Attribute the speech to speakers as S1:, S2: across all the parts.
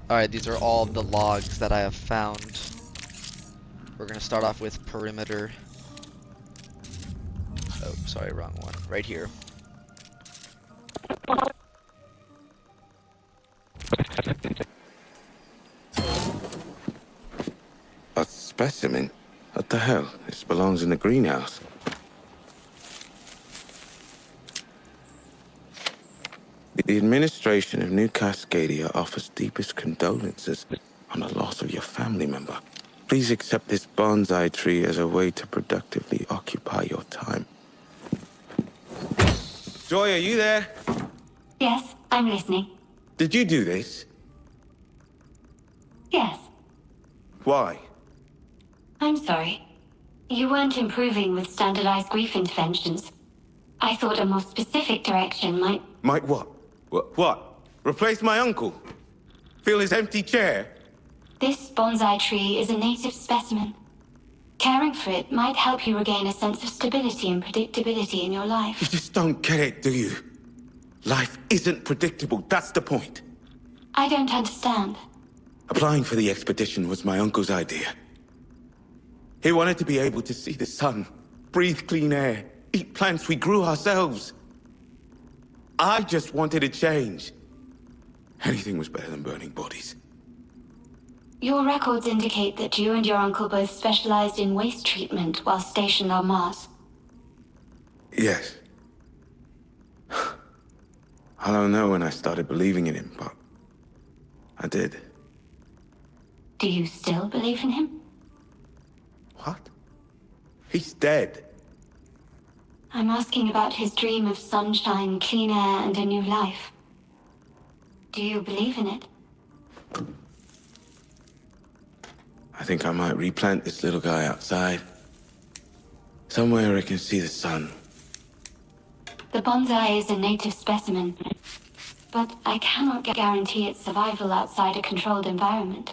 S1: Alright, these are all of the logs that I have found. We're gonna start off with perimeter. Oh, sorry, wrong one. Right here.
S2: A specimen? What the hell? This belongs in the greenhouse. The administration of New Cascadia offers deepest condolences on the loss of your family member. Please accept this bonsai tree as a way to productively occupy your time. Joy, are you there?
S3: Yes, I'm listening.
S2: Did you do this?
S3: Yes,
S2: Why?
S3: I'm sorry. You weren't improving with standardized grief interventions. I thought a more specific direction might...
S2: Might what? What? Replace my uncle? Fill his empty chair?
S3: This bonsai tree is a native specimen. Caring for it might help you regain a sense of stability and predictability in your
S2: You
S3: life.
S2: just don't get it, do you? Life isn't predictable, that's the point.
S3: I don't understand.
S2: Applying for the expedition was my uncle's idea. He wanted to be able to see the sun, breathe clean air, eat plants we grew ourselves. I just wanted a change. Anything was better than burning bodies.
S3: Your records indicate that you and your uncle both specialized in waste treatment while stationed on Mars.
S2: Yes. I don't know when I started believing in him, but I did.
S3: Do you still believe in him?
S2: What? He's dead.
S3: I'm asking about his dream of sunshine, clean air, and a new life. Do you believe in it?
S2: I think I might replant this little guy outside. Somewhere where I can see the sun.
S3: The bonsai is a native specimen, but I cannot guarantee its survival outside a controlled environment.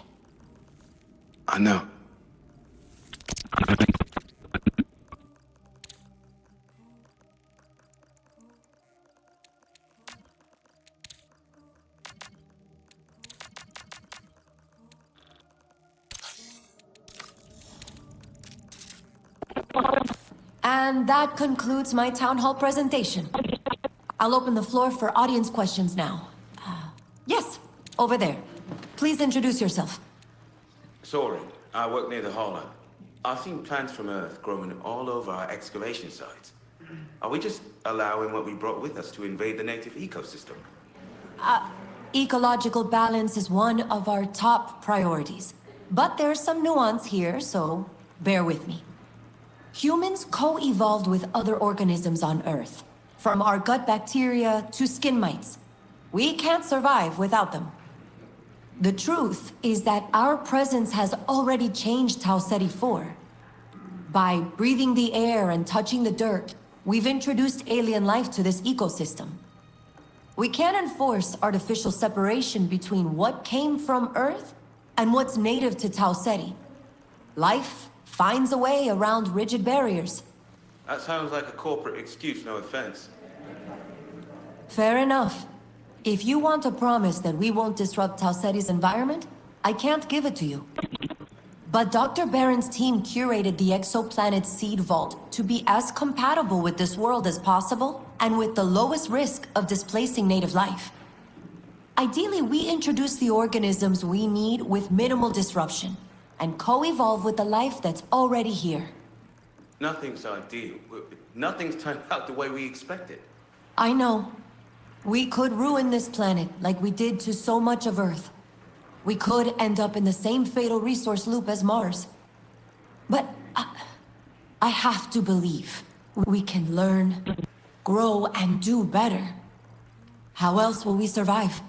S2: I know.
S4: And that concludes my town hall presentation. I'll open the floor for audience questions now. Yes, over there. Please introduce yourself.
S2: Soren, I work near the holler. I've seen plants from Earth growing all over our excavation sites. Are we just allowing what we brought with us to invade the native ecosystem?
S4: Ecological balance is one of our top priorities. But there's some nuance here, so bear with me. Humans co-evolved with other organisms on Earth, from our gut bacteria to skin mites. We can't survive without them. The truth is that our presence has already changed Tau Ceti 4. By breathing the air and touching the dirt, we've introduced alien life to this ecosystem. We can't enforce artificial separation between what came from Earth and what's native to Tau Ceti. Life finds a way around rigid barriers.
S2: That sounds like a corporate excuse, no offense.
S4: Fair enough. If you want a promise that we won't disrupt Tau Ceti's environment, I can't give it to you. But Dr. Barron's team curated the exoplanet seed vault to be as compatible with this world as possible, and with the lowest risk of displacing native life. Ideally, we introduce the organisms we need with minimal disruption, and co-evolve with the life that's already here.
S2: Nothing's ideal. Nothing's turned out the way we expected.
S4: I know. We could ruin this planet like we did to so much of Earth. We could end up in the same fatal resource loop as Mars. But I have to believe we can learn, grow, and do better. How else will we survive?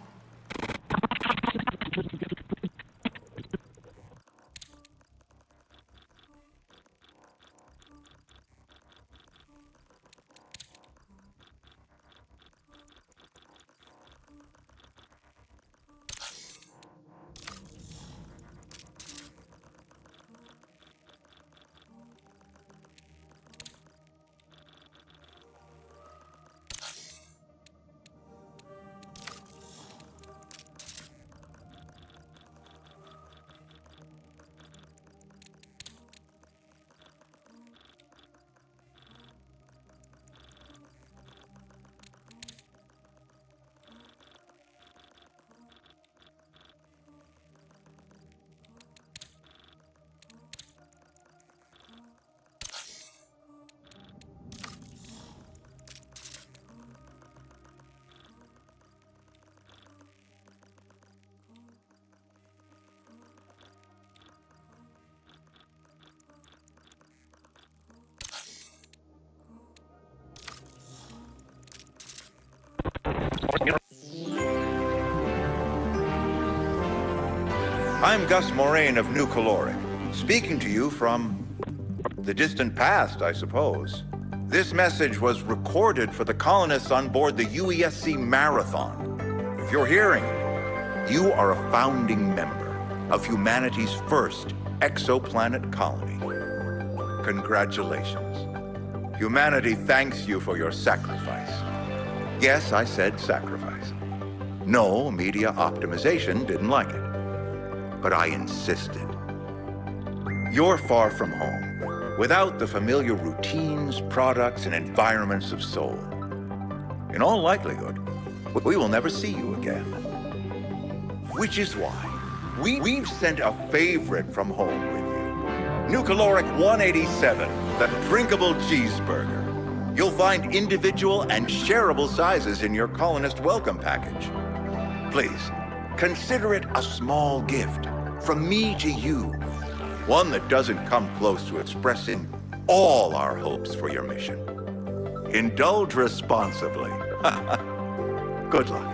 S5: I'm Gus Moraine of Nucal, speaking to you from the distant past, I suppose. This message was recorded for the colonists on board the UESC Marathon. If you're hearing, you are a founding member of humanity's first exoplanet colony. Congratulations. Humanity thanks you for your sacrifice. Yes, I said sacrifice. No, media optimization didn't like it. But I insisted. You're far from home, without the familiar routines, products, and environments of Sol. In all likelihood, we will never see you again. Which is why we've sent a favorite from home with you. Nucaloric 187, the drinkable cheeseburger. You'll find individual and shareable sizes in your colonist welcome package. Please, consider it a small gift from me to you. One that doesn't come close to expressing all our hopes for your mission. Indulge responsibly. Good luck.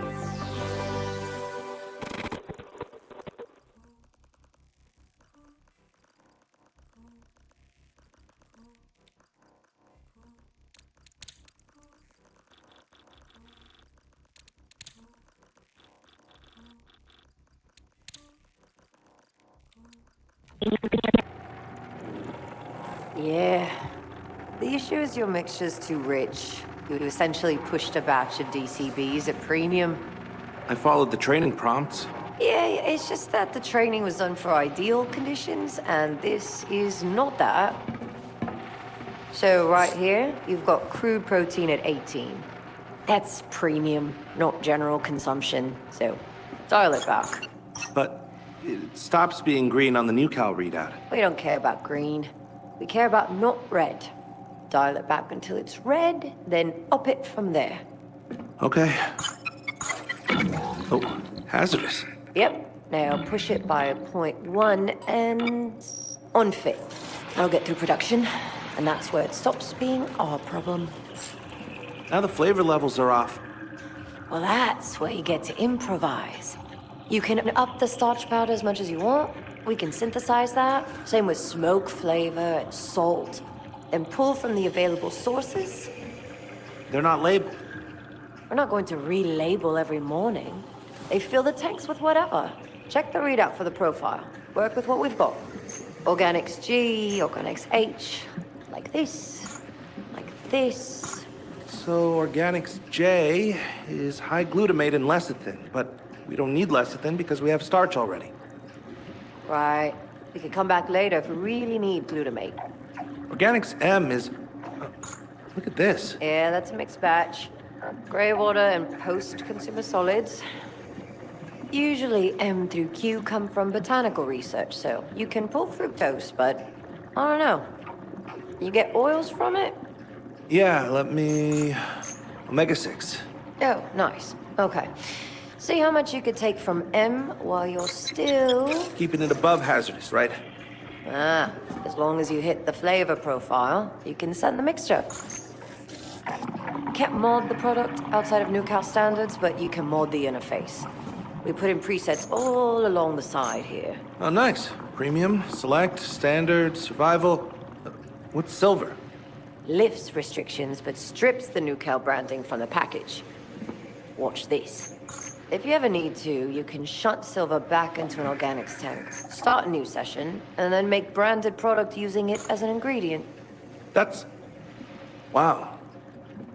S6: Yeah. The issue is your mixture's too rich. You essentially pushed a batch of DCBs at premium.
S7: I followed the training prompts.
S6: Yeah, it's just that the training was done for ideal conditions, and this is not that. So right here, you've got crude protein at 18. That's premium, not general consumption, so dial it back.
S7: But it stops being green on the Nucal readout.
S6: We don't care about green. We care about not red. Dial it back until it's red, then up it from there.
S7: Okay. Oh, hazardous.
S6: Yep. Now push it by 0.1 and unfit. I'll get through production, and that's where it stops being our problem.
S7: Now the flavor levels are off.
S6: Well, that's where you get to improvise. You can up the starch powder as much as you want. We can synthesize that. Same with smoke flavor and salt. And pull from the available sources.
S7: They're not labeled.
S6: We're not going to relabel every morning. They fill the tanks with whatever. Check the readout for the profile. Work with what we've got. Organics G, Organics H. Like this. Like this.
S7: So Organics J is high glutamate and lecithin, but we don't need lecithin because we have starch already.
S6: Right. We can come back later if we really need glutamate.
S7: Organics M is... look at this.
S6: Yeah, that's a mixed batch. Gray water and post-consumer solids. Usually M through Q come from botanical research, so you can pull fructose, but I don't know. You get oils from it?
S7: Yeah, let me... Omega-6.
S6: Oh, nice. Okay. See how much you could take from M while you're still...
S7: Keeping it above hazardous, right?
S6: Ah, as long as you hit the flavor profile, you can send the mixture. Can't mod the product outside of Nucal standards, but you can mod the interface. We put in presets all along the side here.
S7: Oh, nice. Premium, select, standard, survival. What's silver?
S6: Lifts restrictions, but strips the Nucal branding from the package. Watch this. If you ever need to, you can shunt silver back into an organics tank, start a new session, and then make branded product using it as an ingredient.
S7: That's... wow.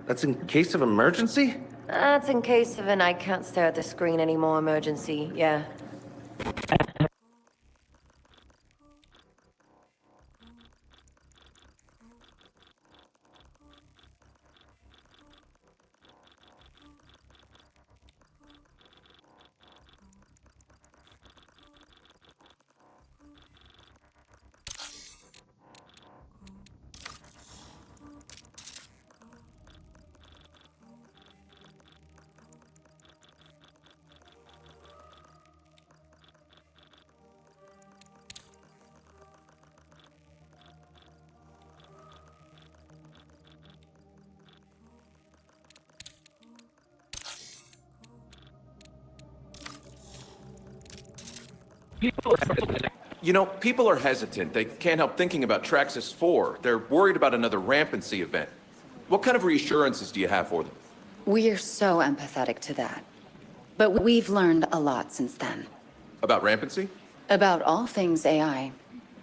S7: That's in case of emergency?
S6: That's in case of an I can't stare at the screen anymore emergency, yeah.
S8: You know, people are hesitant. They can't help thinking about Traxsus 4. They're worried about another rampancy event. What kind of reassurances do you have for them?
S9: We're so empathetic to that. But we've learned a lot since then.
S8: About rampancy?
S9: About all things AI.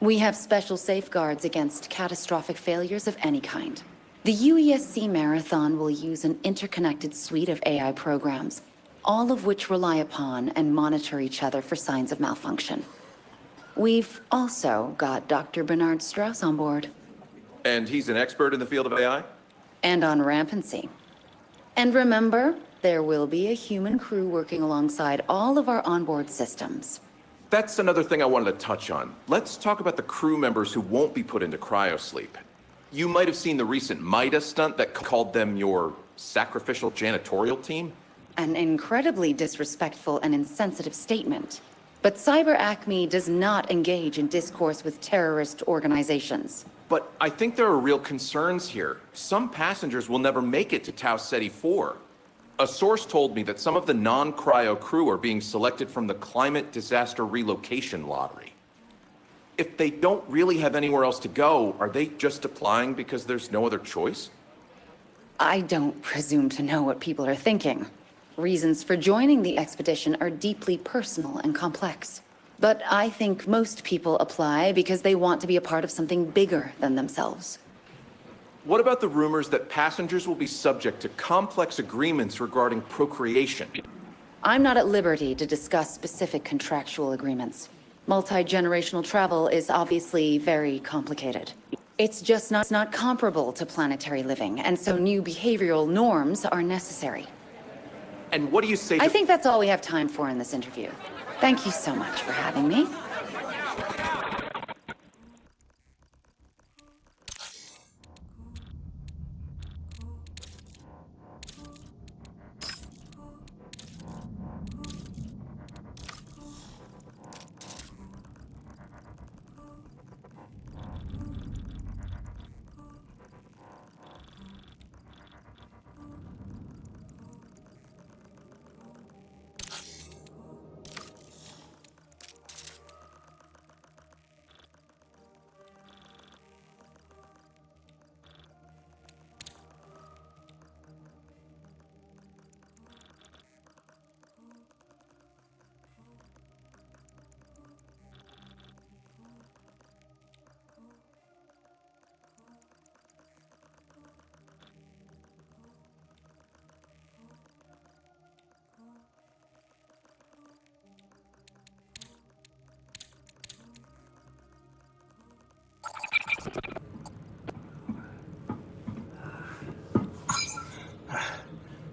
S9: We have special safeguards against catastrophic failures of any kind. The UESC Marathon will use an interconnected suite of AI programs, all of which rely upon and monitor each other for signs of malfunction. We've also got Dr. Bernard Strauss on board.
S8: And he's an expert in the field of AI?
S9: And on rampancy. And remember, there will be a human crew working alongside all of our onboard systems.
S8: That's another thing I wanted to touch on. Let's talk about the crew members who won't be put into cryosleep. You might have seen the recent MIDA stunt that called them your sacrificial janitorial team.
S9: An incredibly disrespectful and insensitive statement. But Cyber Acme does not engage in discourse with terrorist organizations.
S8: But I think there are real concerns here. Some passengers will never make it to Tau Ceti 4. A source told me that some of the non-cryo crew are being selected from the Climate Disaster Relocation Lottery. If they don't really have anywhere else to go, are they just applying because there's no other choice?
S9: I don't presume to know what people are thinking. Reasons for joining the expedition are deeply personal and complex. But I think most people apply because they want to be a part of something bigger than themselves.
S8: What about the rumors that passengers will be subject to complex agreements regarding procreation?
S9: I'm not at liberty to discuss specific contractual agreements. Multi-generational travel is obviously very complicated. It's just not comparable to planetary living, and so new behavioral norms are necessary.
S8: And what do you say to—
S9: I think that's all we have time for in this interview. Thank you so much for having me.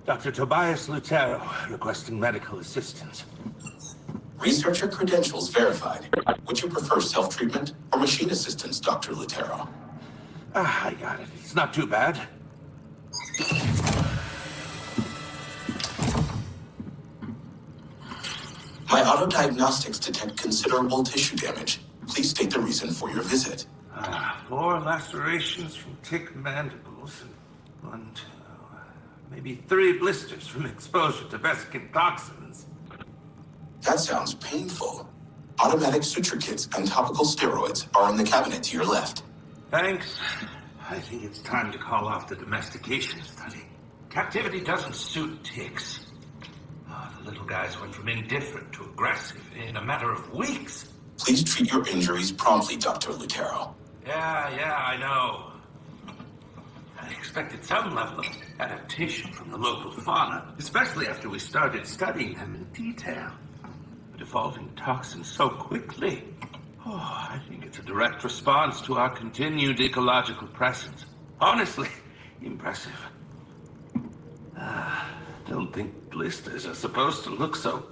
S10: Dr. Tobias Lutero, requesting medical assistance.
S2: Researcher credentials verified. Would you prefer self-treatment or machine assistance, Dr. Lutero?
S10: I got it. It's not too bad.
S2: My auto-diagnostics detect considerable tissue damage. Please state the reason for your visit.
S10: 4 lacerations from tick mandibles, and 1, 2, maybe 3 blisters from exposure to vesicant toxins.
S2: That sounds painful. Automatic suture kits and topical steroids are in the cabinet to your left.
S10: Thanks. I think it's time to call off the domestication study. Captivity doesn't suit ticks. The little guys went from indifferent to aggressive in a matter of weeks.
S2: Please treat your injuries promptly, Dr. Lutero.
S10: Yeah, I know. I expected some level of adaptation from the local fauna, especially after we started studying them in detail. But evolving toxins so quickly, I think it's a direct response to our continued ecological presence. Honestly, impressive. Don't think blisters are supposed to look so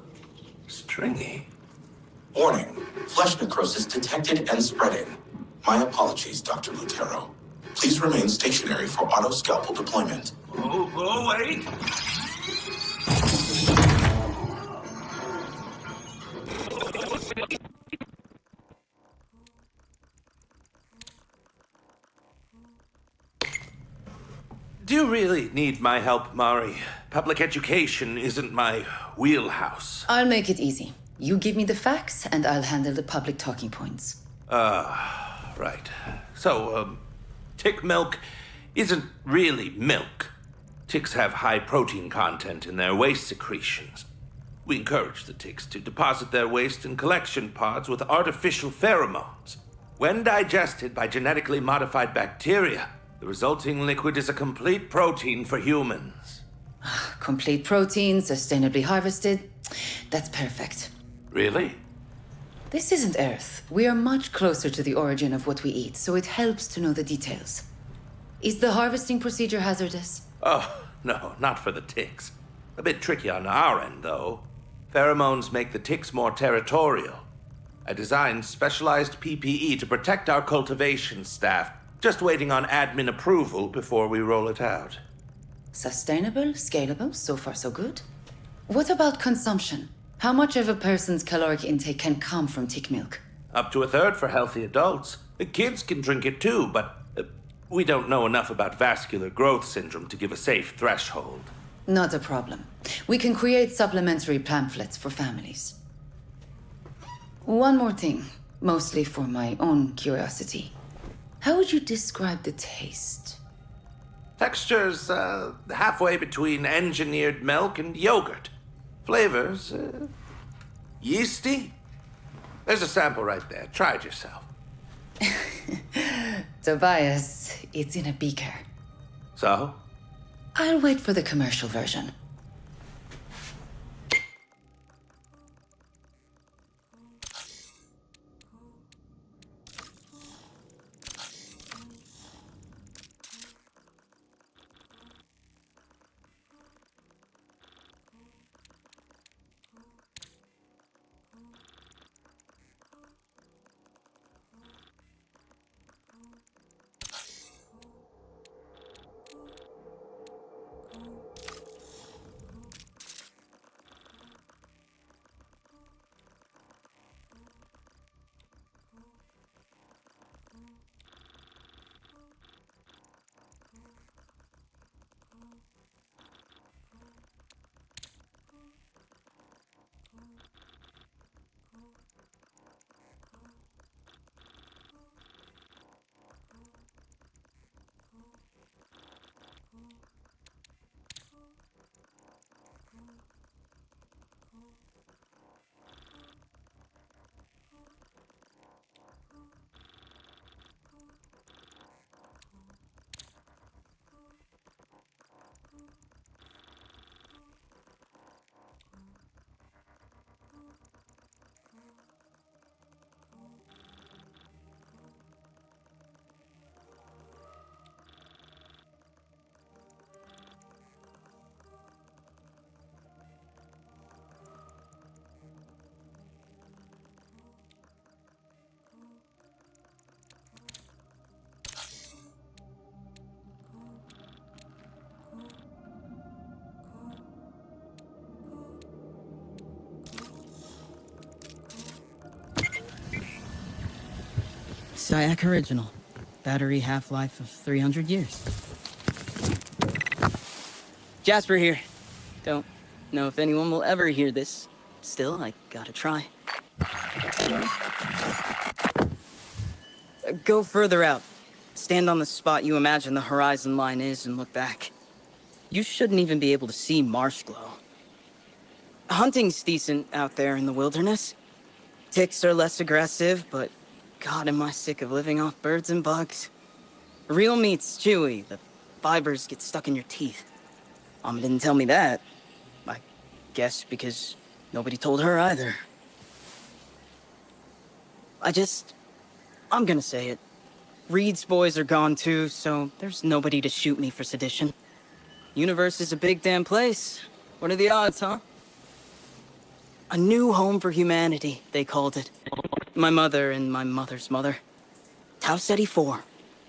S10: stringy.
S2: Warning. Flesh necrosis detected and spreading. My apologies, Dr. Lutero. Please remain stationary for auto-scalpel deployment.
S10: Oh, wait! Do you really need my help, Mari? Public education isn't my wheelhouse.
S9: I'll make it easy. You give me the facts, and I'll handle the public talking points.
S10: Right. So, tick milk isn't really milk. Ticks have high protein content in their waste secretions. We encourage the ticks to deposit their waste in collection pods with artificial pheromones. When digested by genetically modified bacteria, the resulting liquid is a complete protein for humans.
S9: Complete protein, sustainably harvested. That's perfect.
S10: Really?
S9: This isn't Earth. We are much closer to the origin of what we eat, so it helps to know the details. Is the harvesting procedure hazardous?
S10: Oh, no, not for the ticks. A bit tricky on our end, though. Pheromones make the ticks more territorial. I designed specialized PPE to protect our cultivation staff, just waiting on admin approval before we roll it out.
S9: Sustainable, scalable, so far so good. What about consumption? How much of a person's caloric intake can come from tick milk?
S10: Up to a third for healthy adults. The kids can drink it too, but we don't know enough about vascular growth syndrome to give a safe threshold.
S9: Not a problem. We can create supplementary pamphlets for families. One more thing, mostly for my own curiosity. How would you describe the taste?
S10: Textures, halfway between engineered milk and yogurt. Flavors, yeasty? There's a sample right there. Try it yourself.
S9: Tobias, it's in a beaker.
S10: So?
S9: I'll wait for the commercial version.
S11: Cyac original. Battery half-life of 300 years. Jasper here. Don't know if anyone will ever hear this. Still, I gotta try. Go further out. Stand on the spot you imagine the horizon line is and look back. You shouldn't even be able to see marsh glow. Hunting's decent out there in the wilderness. Ticks are less aggressive, but God, am I sick of living off birds and bugs. Real meat's chewy. The fibers get stuck in your teeth. Mom didn't tell me that. I guess because nobody told her either. I'm gonna say it. Reed's boys are gone too, so there's nobody to shoot me for sedition. Universe is a big damn place. What are the odds, huh? A new home for humanity, they called it. My mother and my mother's mother. Tau Ceti 4,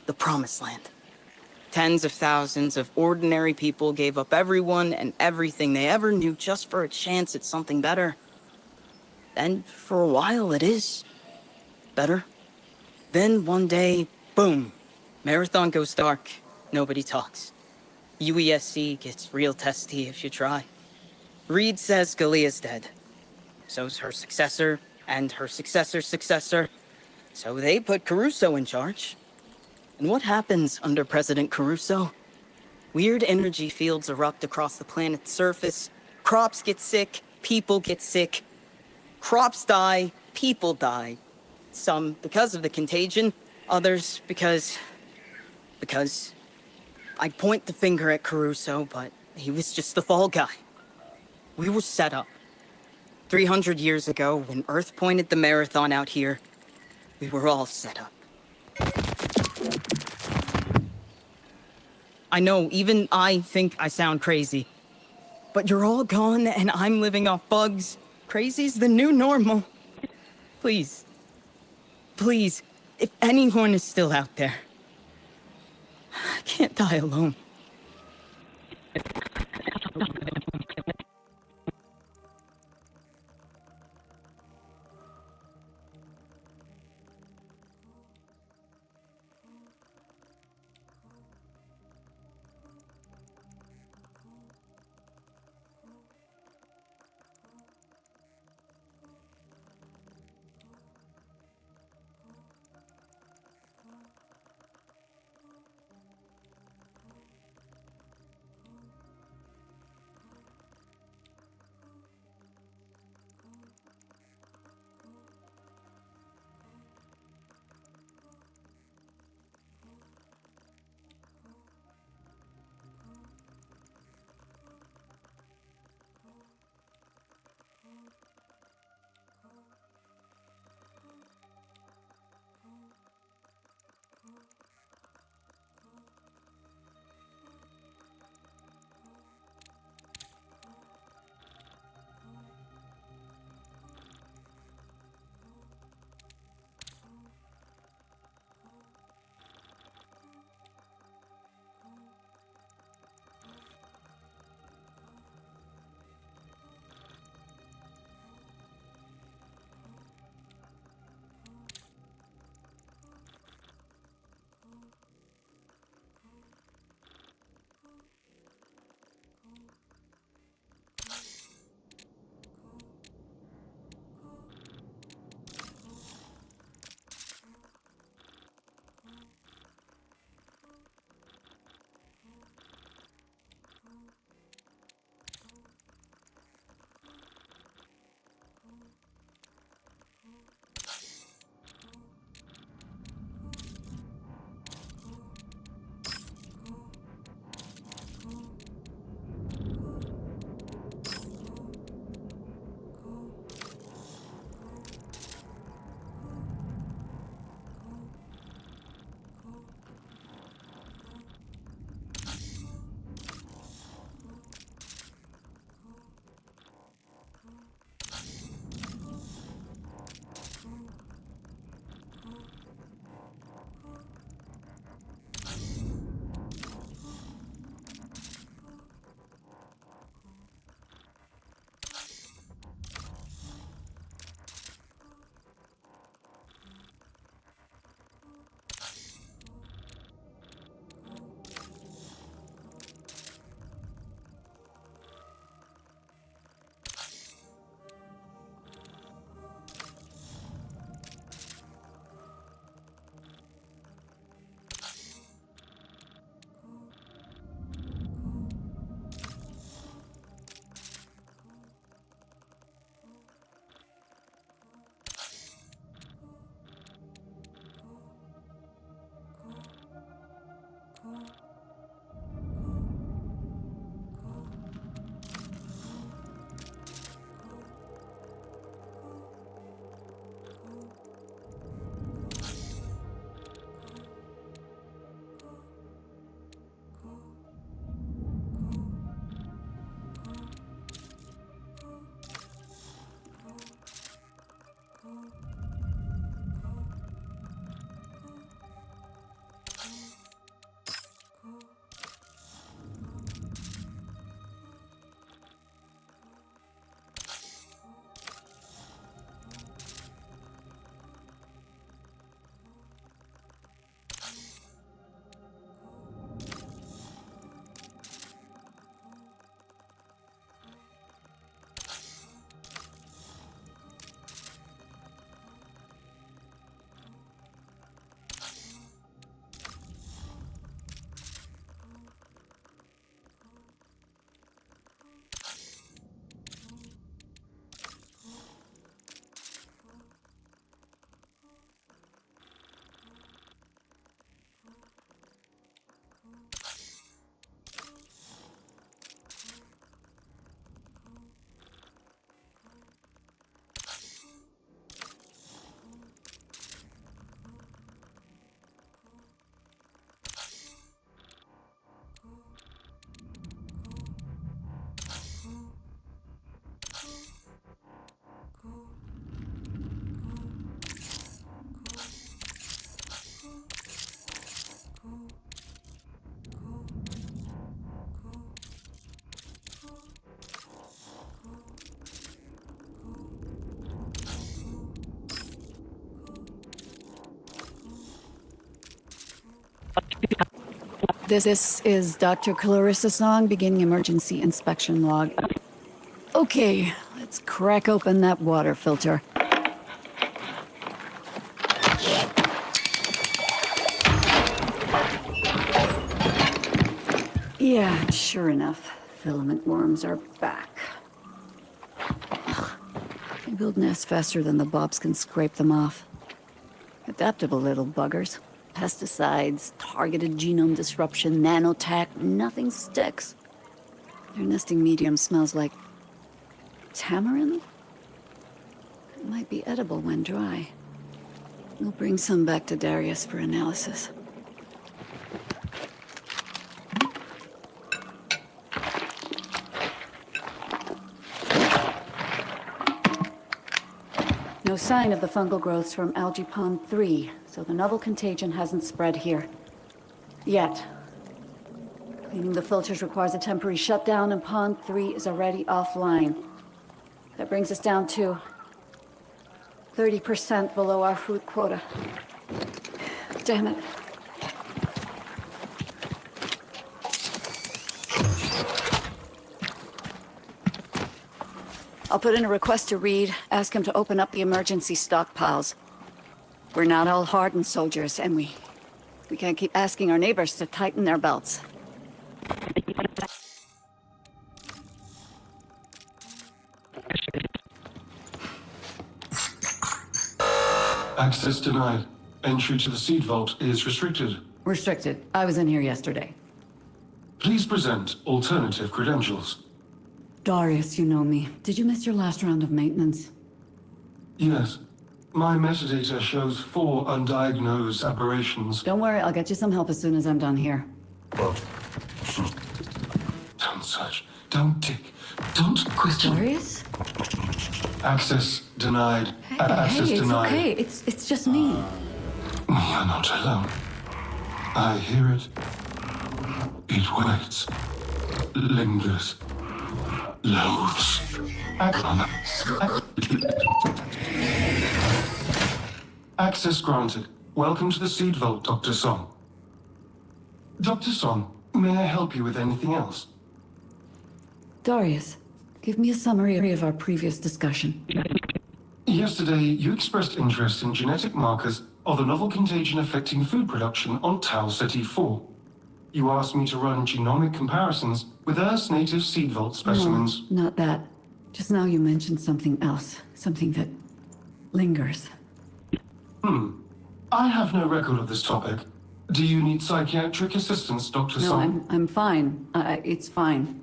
S11: the Promised Land. Tens of thousands of ordinary people gave up everyone and everything they ever knew just for a chance at something better. And for a while it is better. Then one day, boom, Marathon goes dark, nobody talks. UESC gets real testy if you try. Reed says Galea's dead. so's her successor, and her successor's successor. So they put Caruso in charge. And what happens under President Caruso? Weird energy fields erupt across the planet's surface. Crops get sick, people get sick. Crops die, people die. Some because of the contagion, others because I'd point the finger at Caruso, but he was just the fall guy. We were set up. 300 years ago, when Earth pointed the marathon out here, we were all set up. I know, even I think I sound crazy. But you're all gone, and I'm living off bugs. Crazy's the new normal. Please. Please, if anyone is still out there, I can't die alone.
S12: This is Dr. Clarissa Song beginning emergency inspection log. Okay, let's crack open that water filter. Yeah, sure enough, filament worms are back. They build nests faster than the bobs can scrape them off. Adaptable little buggers. Pesticides, targeted genome disruption, nanotech, nothing sticks. Their nesting medium smells like tamarind? It might be edible when dry. We'll bring some back to Darius for analysis. No sign of the fungal growths from Algae Pond 3, so the novel contagion hasn't spread here. Yet. Cleaning the filters requires a temporary shutdown, and Pond 3 is already offline. That brings us down to 30% below our food quota. Damn it. I'll put in a request to Reed, ask him to open up the emergency stockpiles. We're not all hardened soldiers, and we can't keep asking our neighbors to tighten their belts.
S13: Access denied. Entry to the seed vault is restricted.
S12: Restricted. I was in here yesterday.
S13: Please present alternative credentials.
S12: Darius, you know me. Did you miss your last round of maintenance?
S13: Yes. My metadata shows 4 undiagnosed aberrations.
S12: Don't worry, I'll get you some help as soon as I'm done here.
S13: Don't search. Don't dig. Don't question.
S12: Darius?
S13: Access denied. Access
S12: Hey, it's
S13: denied.
S12: okay. It's just me.
S13: We are not alone. I hear it. It waits. Lingers. Loathes. Access granted. Welcome to the seed vault, Dr. Song. Dr. Song, may I help you with anything else?
S12: Darius, give me a summary of our previous discussion.
S13: Yesterday, you expressed interest in genetic markers of the novel contagion affecting food production on Tau Ceti 4. You asked me to run genomic comparisons with Earth's native seed vault specimens.
S12: No, not that. Just now you mentioned something else. Something that lingers.
S13: I have no record of this topic. Do you need psychiatric assistance, Dr.
S12: No,
S13: Song?
S12: I'm fine. It's fine.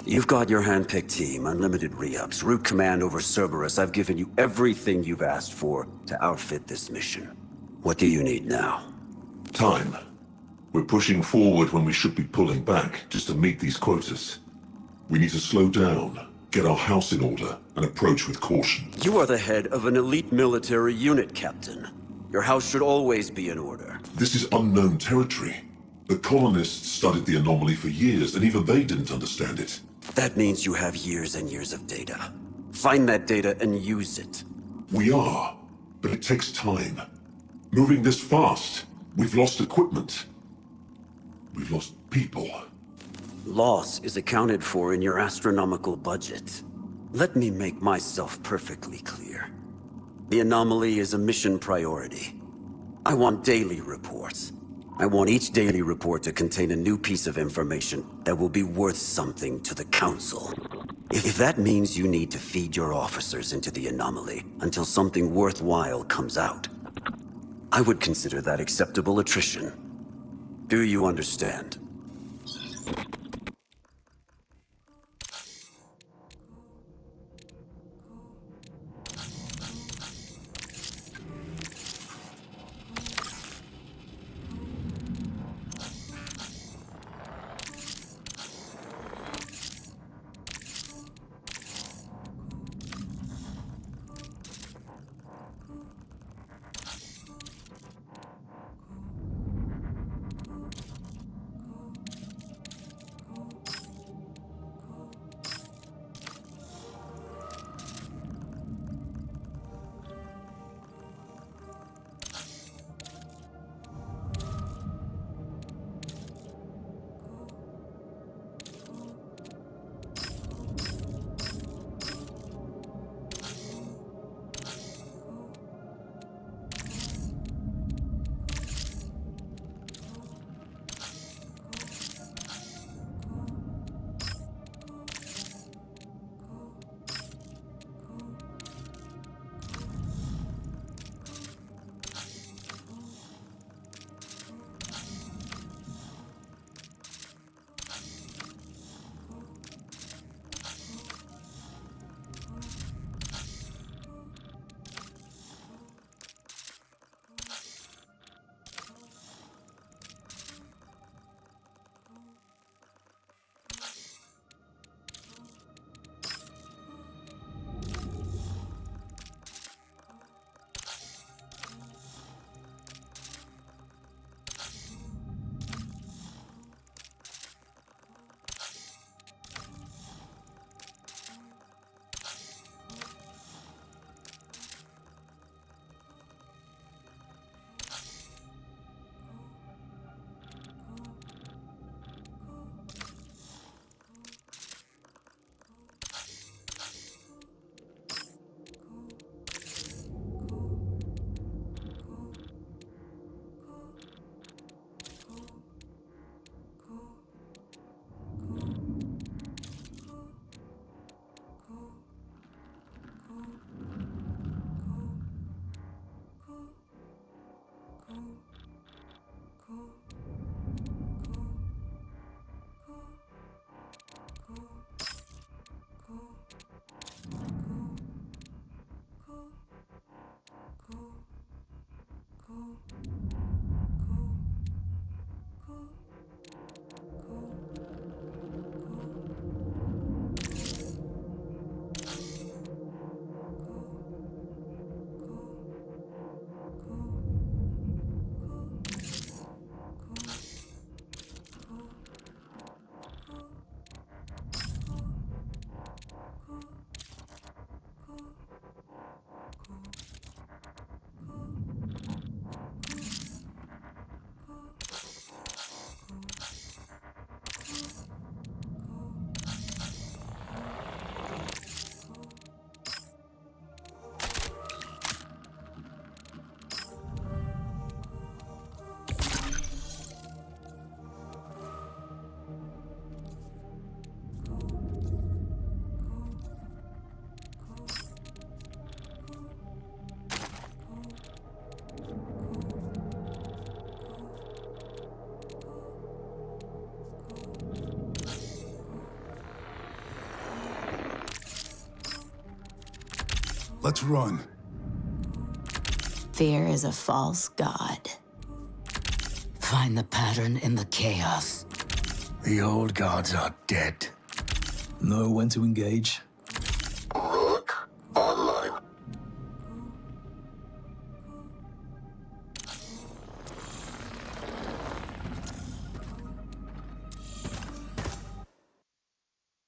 S14: You've got your hand-picked team, unlimited re-ups, route command over Cerberus. I've given you everything you've asked for to outfit this mission. What do you need now?
S15: Time. We're pushing forward when we should be pulling back, just to meet these quotas. We need to slow down, get our house in order, and approach with caution.
S14: You are the head of an elite military unit, Captain. Your house should always be in order.
S15: This is unknown territory. The colonists studied the anomaly for years, and even they didn't understand it.
S14: That means you have years and years of data. Find that data and use it.
S15: We are, but it takes time. Moving this fast, we've lost equipment. We've lost people.
S14: Loss is accounted for in your astronomical budget. Let me make myself perfectly clear. The anomaly is a mission priority. I want daily reports. I want each daily report to contain a new piece of information that will be worth something to the Council. If that means you need to feed your officers into the anomaly until something worthwhile comes out, I would consider that acceptable attrition. Do you understand?
S16: Let's run.
S17: Fear is a false god. Find the pattern in the chaos.
S16: The old gods are dead. Know when to engage?